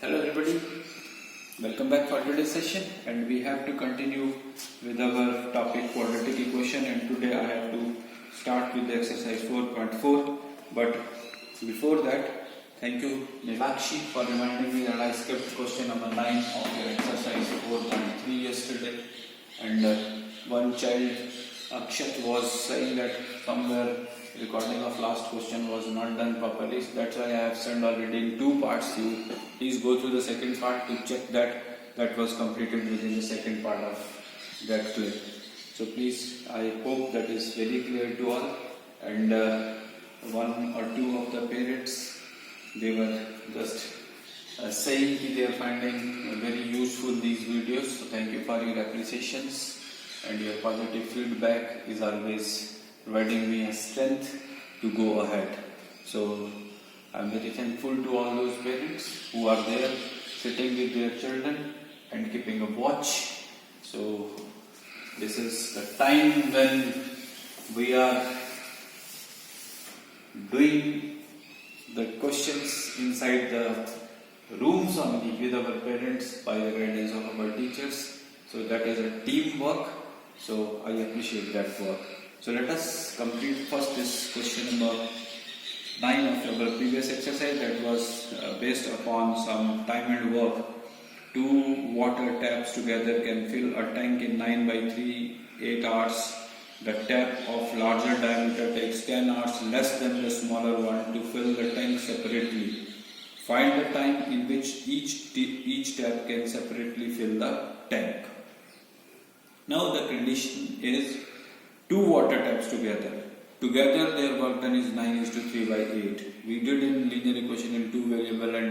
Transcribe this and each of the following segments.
Hello everybody, welcome back for today's session, and we have to continue with our topic quadratic equation, and today I have to start with the exercise 4.4. but before that, thank you Nilakshi for reminding me that I skipped question number 9 of your exercise 4.3 yesterday, and one child Akshat was saying that somewhere recording of last question was not done properly. So that's why I have sent already in 2 parts. You please go through the second part to check that was completed within the second part of that clip. So please, I hope that is very clear to all. And one or two of the parents, they were just saying that they are finding very useful these videos. So thank you for your appreciations, and your positive feedback is always providing me a strength to go ahead. So I'm very thankful to all those parents who are there sitting with their children and keeping a watch. So this is the time when we are doing the questions inside the rooms only with our parents by the guidance of our teachers. So that is a teamwork. So I appreciate that work. So let us complete first this question number 9 of our previous exercise, that was based upon some time and work. 2 water taps together can fill a tank in 9/3, 8 hours. The tap of larger diameter takes 10 hours less than the smaller one to fill the tank separately. Find the time in which each tap can separately fill the tank. Now the condition is 2 water taps together. Together their work done is 9:3/8. We did in linear equation in 2 variable, and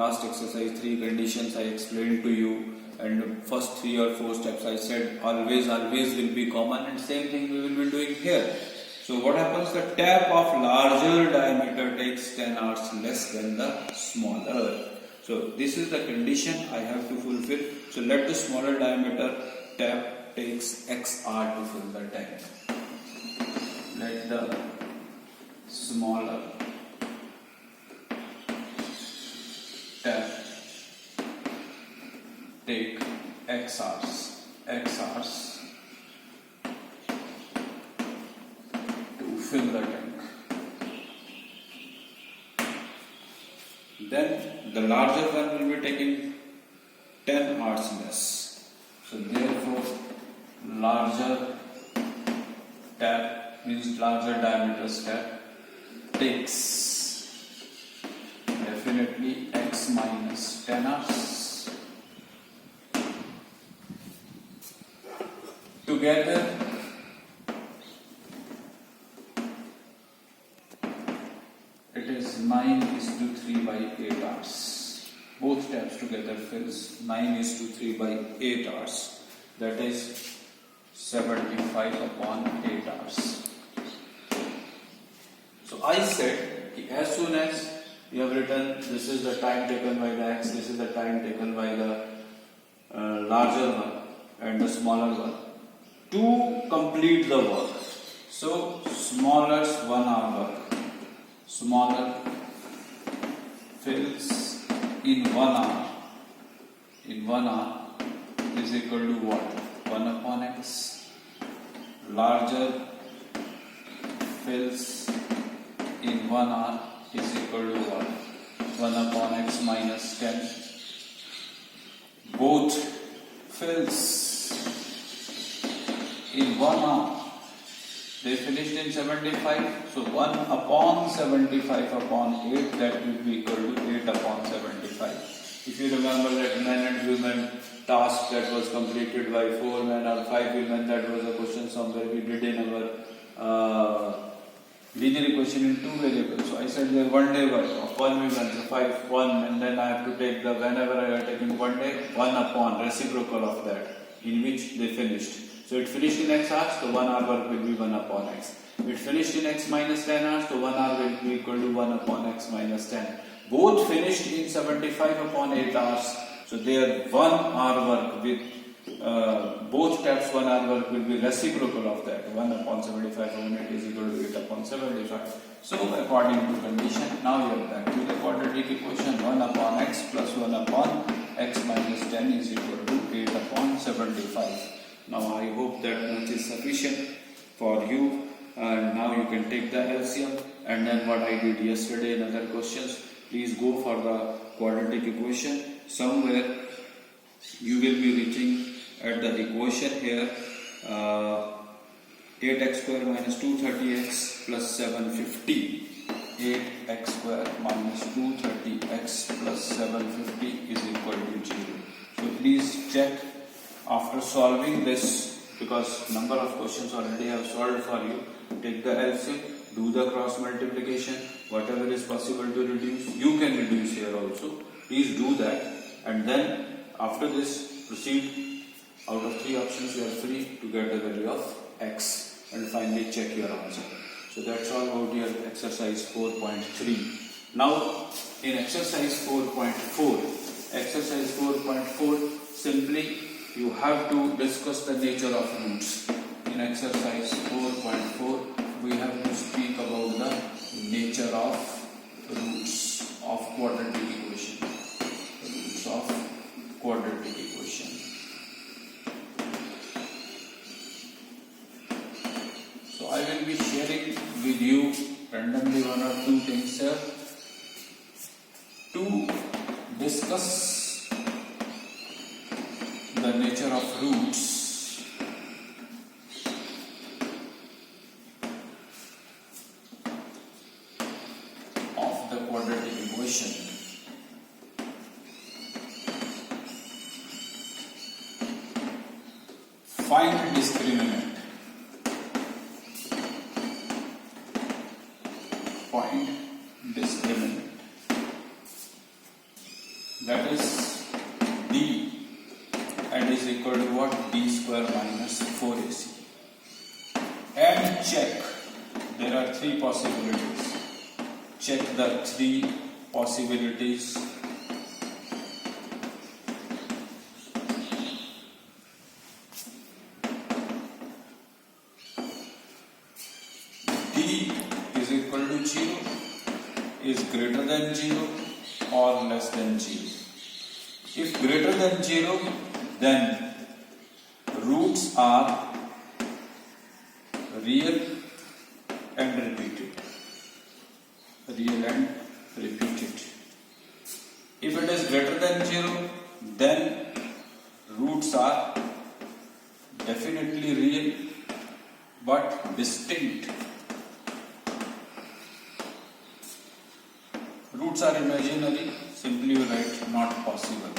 last exercise 3 conditions I explained to you, and first 3 or 4 steps I said always will be common, and same thing we will be doing here. So what happens? The tap of larger diameter takes 10 hours less than the smaller. So this is the condition I have to fulfill. So let the smaller diameter tap takes x hour to fill the tank. Let the smaller tap take x hours to fill the tank. Then the larger one will be taking 10 hours less. So therefore larger tap means larger diameter tap takes definitely x minus 10 hours. Together it is 9:3/8 hours. Both taps together fills 9:3/8 hours. That is 75/8 hours. So I said, as soon as you have written this is the time taken by the x, this is the time taken by the larger one and the smaller one, to complete the work. So smaller's 1 hour work. Smaller fills in 1 hour. In 1 hour is equal to what? 1/x. Larger fills in 1 hour is equal to what? 1/x minus 10. Both fills in 1 hour. They finished in 75. So 1/75/8, that will be equal to 8/75. If you remember that men and women task that was completed by 4 men or 5 women, that was a question somewhere we did in our linear equation in 2 variables. So I said there 1 day work of 1 woman, so 5, 1, and then I have to take the, whenever I am taking 1 day, 1 upon reciprocal of that, in which they finished. So it finished in x hours, so 1 hour work will be 1/x. It finished in x minus 10 hours, so 1 hour will be equal to 1/x minus 10. Both finished in 75/8 hours. So their 1 hour work with both taps 1 hour work will be reciprocal of that. 1/75/8 is equal to 8/75. So according to condition, now we are back to the quadratic equation. 1 1 upon x plus 1 upon x minus 10 is equal to 8 upon 75. Now I hope that much is sufficient for you, and now you can take the LCM. And then what I did yesterday in other questions, please go for the quadratic equation. Somewhere you will be reaching at the equation here 8x square minus 230x plus 750. 8x square minus 230x plus 750 is equal to 0. So please check after solving this, because number of questions already have solved for you. Take the LCM, do the cross multiplication, whatever is possible to reduce, you can reduce here also. Please do that, and then after this proceed. Out of 3 options you are free to get the value of x, and finally check your answer. So that's all about your exercise 4.3. Now in exercise 4.4, simply you have to discuss the nature of roots. In exercise 4.4, we have to speak about the nature of roots of quadratic equation. Roots of quadratic equation. So I will be sharing with you randomly 1 or 2 things here to discuss the nature of roots of the quadratic equation. Find discriminant. Find discriminant. That is d, and is equal to what? D square minus 4ac. And check. There are 3 possibilities. Check the 3 possibilities. D is equal to 0, is greater than 0 or less than 0. If greater than 0, then roots are real and repeated. Real and repeated. If it is greater than 0, then roots are definitely real but distinct. Roots are imaginary, simply you write not possible.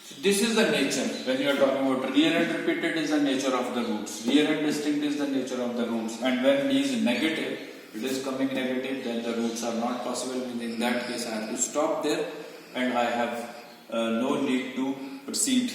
So this is the nature. When you are talking about real and repeated is the nature of the roots. Real and distinct is the nature of the roots. And when d is negative, it is coming negative, then the roots are not possible. In that case I have to stop there, and I have no need to proceed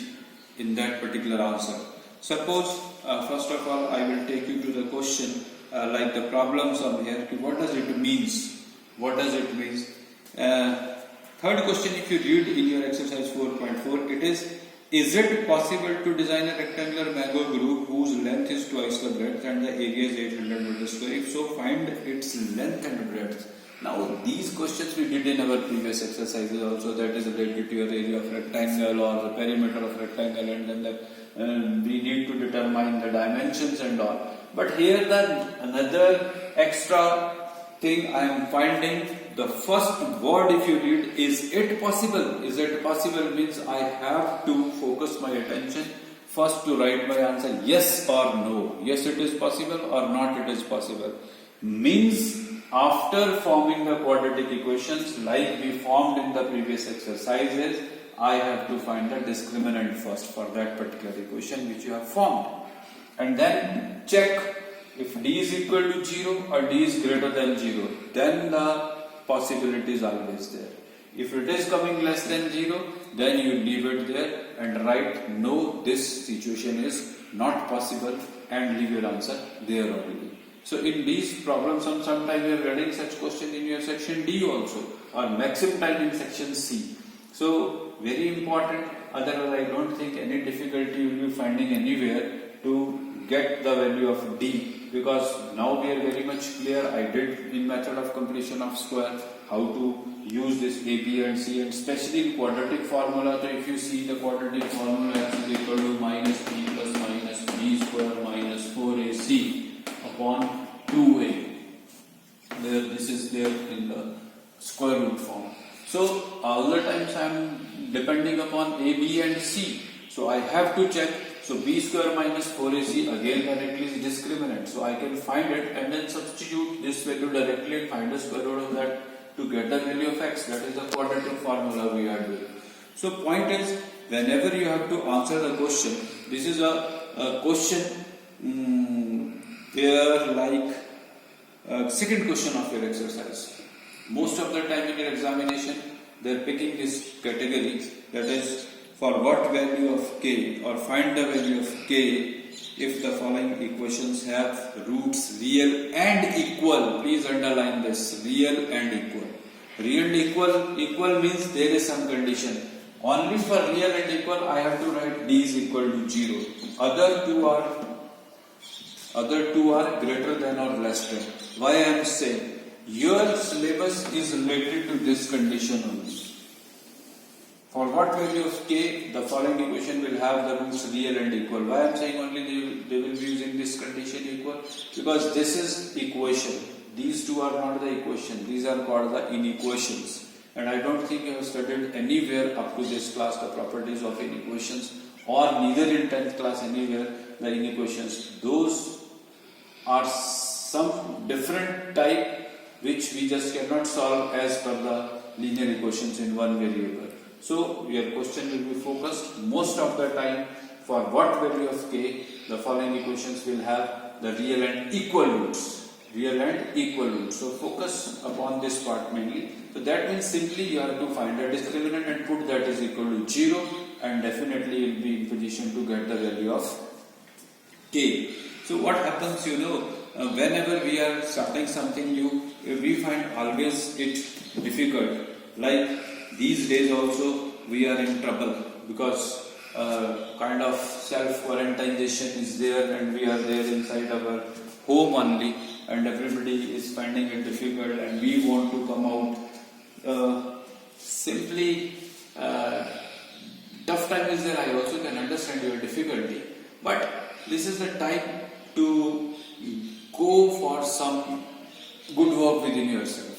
in that particular answer. Suppose first of all I will take you to the question. Like the problems on here, what does it means? What does it means? Third question, if you read in your exercise 4.4, it is it possible to design a rectangular mango group whose length is twice the breadth and the area is 800 meters square? If so, find its length and breadth. Now these questions we did in our previous exercises also, that is related to your area of rectangle or the perimeter of rectangle, and then we need to determine the dimensions and all. But here another extra thing I am finding, the first word if you read, is it possible? Is it possible means I have to focus my attention first to write my answer yes or no. Yes it is possible or not it is possible. Means after forming the quadratic equations like we formed in the previous exercises, I have to find the discriminant first for that particular equation which you have formed. And then check if d is equal to 0 or d is greater than 0, then the possibility is always there. If it is coming less than 0, then you leave it there and write no, this situation is not possible, and leave your answer there only. So in these problems, sometimes you are getting such question in your section D also, or maximum time in section C. So very important, otherwise I don't think any difficulty you will be finding anywhere to get the value of D because now we are very much clear. I did in method of completion of square how to use this A, B and C, and especially in quadratic formula. So if you see the quadratic formula, x is equal to minus b plus minus b square minus 4ac upon 2a. There, this is there in the square root form. So all the times I am depending upon A, B and C. So I have to check. So b square minus 4ac again directly is discriminant. So I can find it and then substitute this value directly and find the square root of that to get the value of x. That is the quadratic formula we are doing. So point is, whenever you have to answer the question, this is a question where like second question of your exercise. Most of the time in your examination, they are picking this category, that is, for what value of k, or find the value of k if the following equations have roots real and equal. Please underline this, real and equal. Real and equal means there is some condition. Only for real and equal I have to write d is equal to 0. Other two are greater than or less than. Why I am saying? Your syllabus is related to this condition only. For what value of k, the following equation will have the roots real and equal. Why I am saying only they will be using this condition equal? Because this is equation. These two are not the equation. These are called the inequations. And I don't think you have studied anywhere up to this class the properties of inequations, or neither in 10th class anywhere the inequations. Those are some different type which we just cannot solve as per the linear equations in one variable. So your question will be focused most of the time for what value of k the following equations will have the real and equal roots. Real and equal roots. So focus upon this part mainly. So that means simply you have to find a discriminant and put that is equal to 0, and definitely you will be in position to get the value of k. So what happens, whenever we are starting something new, we find always it difficult. Like these days also we are in trouble because kind of self-quarantinization is there and we are there inside our home only, and everybody is finding it difficult and we want to come out. Simply tough time is there. I also can understand your difficulty, but this is the time to go for some good work within yourself.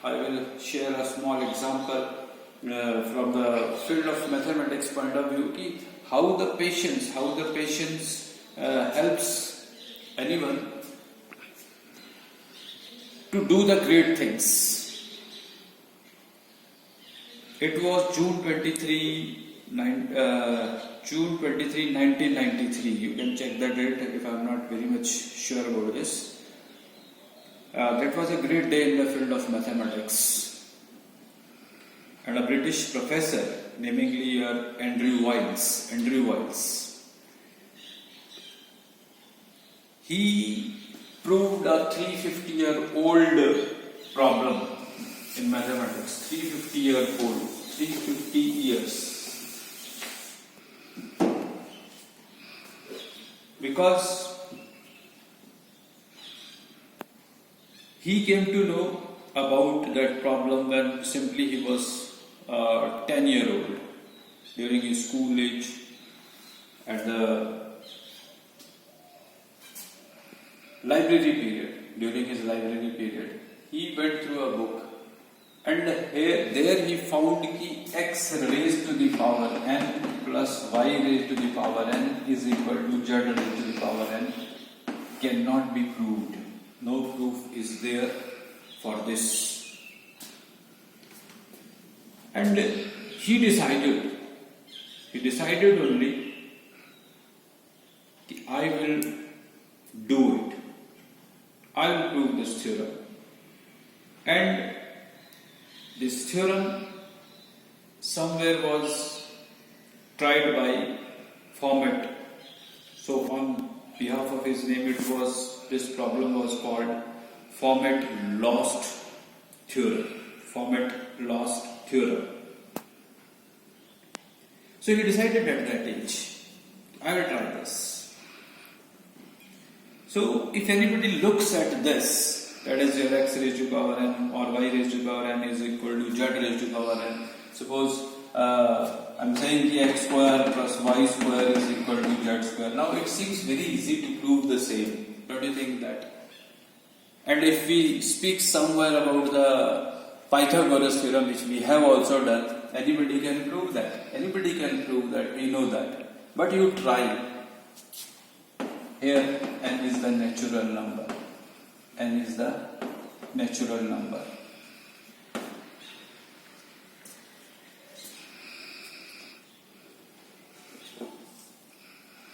I will share a small example from the field of mathematics point of view, how the patience helps anyone to do the great things. It was June 23, 1993. You can check the date if I am not very much sure about this. That was a great day in the field of mathematics. And a British professor, namely Andrew Wiles, he proved a 350-year-old problem in mathematics. 350 years. Because he came to know about that problem when simply he was 10-year-old, during his school age, at the library period. During his library period, he went through a book, and there he found x raised to the power n plus y raised to the power n is equal to z raised to the power n cannot be proved. No proof is there for this. And he decided only, I will do it. I will prove this theorem. And this theorem somewhere was tried by Fermat. So on behalf of his name, this problem was called Fermat-Last theorem. Fermat-Last theorem. So he decided at that age, I will try this. So if anybody looks at this, that is your x raised to power n or y raised to power n is equal to z raised to power n. Suppose I'm saying the x square plus y square is equal to z square. Now it seems very easy to prove the same. Don't you think that? And if we speak somewhere about the Pythagoras theorem, which we have also done, anybody can prove that. Anybody can prove that. We know that. But you try. Here n is the natural number. N is the natural number.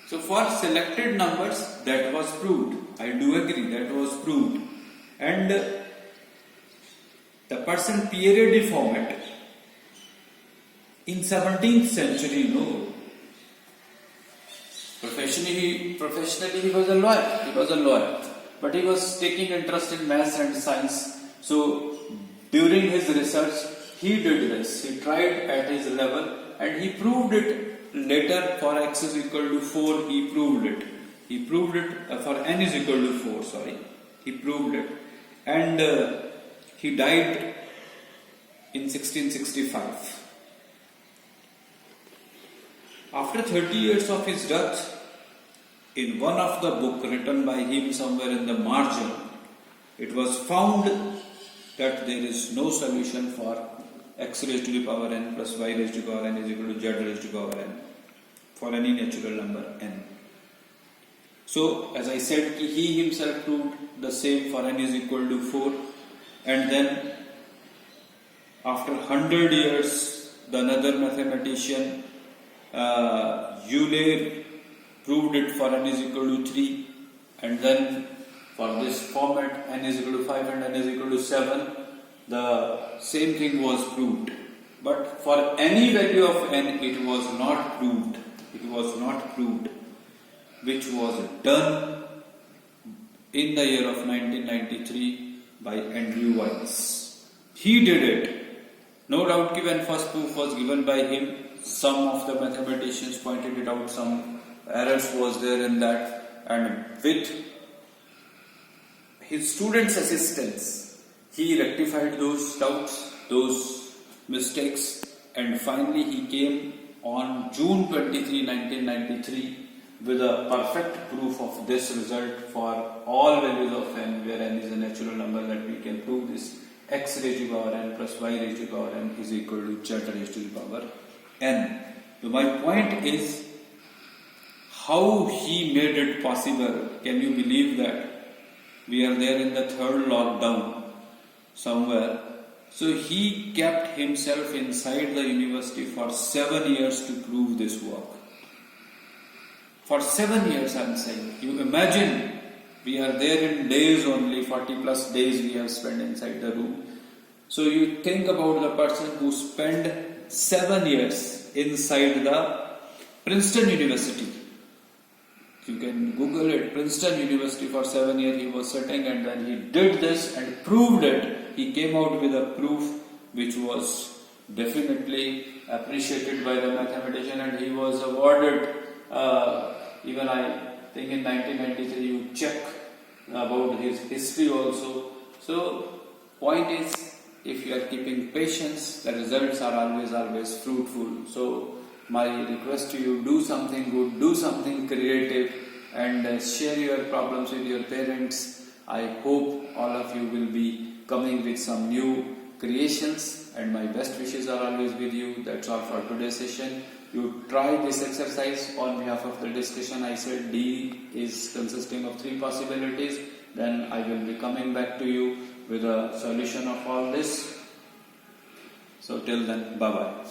So for selected numbers, that was proved. I do agree, that was proved. And the person Pierre de Faumet in 17th century, no. Professionally he was a lawyer. He was a lawyer. But he was taking interest in maths and science. So during his research, he did this. He tried at his level and he proved it later. For x is equal to 4, he proved it. He proved it for n is equal to 4, sorry. He proved it. And he died in 1665. After 30 years of his death, in one of the book written by him somewhere in the margin, it was found that there is no solution for x raised to the power n plus y raised to the power n is equal to z raised to the power n for any natural number n. So, as I said, he himself proved the same for n is equal to 4, and then after 100 years, the another mathematician Euler proved it for n is equal to 3, and then for this format n is equal to 5 and n is equal to 7, the same thing was proved. But for any value of n, it was not proved. It was not proved, which was done in the year of 1993 by Andrew Wiles. He did it. No doubt when first proof was given by him, some of the mathematicians pointed it out, some errors was there in that, and with his students' assistance, he rectified those doubts, those mistakes, and finally he came on June 23, 1993 with a perfect proof of this result for all values of n, where n is a natural number, that we can prove this x raised to the power n plus y raised to the power n is equal to z raised to the power n. So my point is, how he made it possible. Can you believe that? We are there in the third lockdown somewhere. So he kept himself inside the university for 7 years to prove this work. For 7 years, I am saying. You imagine, we are there in days only, 40 plus days we have spent inside the room. So you think about the person who spent 7 years inside the Princeton University. You can Google it, Princeton University for 7 years he was sitting, and then he did this and proved it. He came out with a proof which was definitely appreciated by the mathematician, and he was awarded, even I think in 1993, you check about his history also. So point is, if you are keeping patience, the results are always fruitful. So my request to you, do something good, do something creative, and share your problems with your parents. I hope all of you will be coming with some new creations, and my best wishes are always with you. That's all for today's session. You try this exercise. On behalf of the discussion, I said D is consisting of 3 possibilities. Then I will be coming back to you with a solution of all this. So till then, bye bye.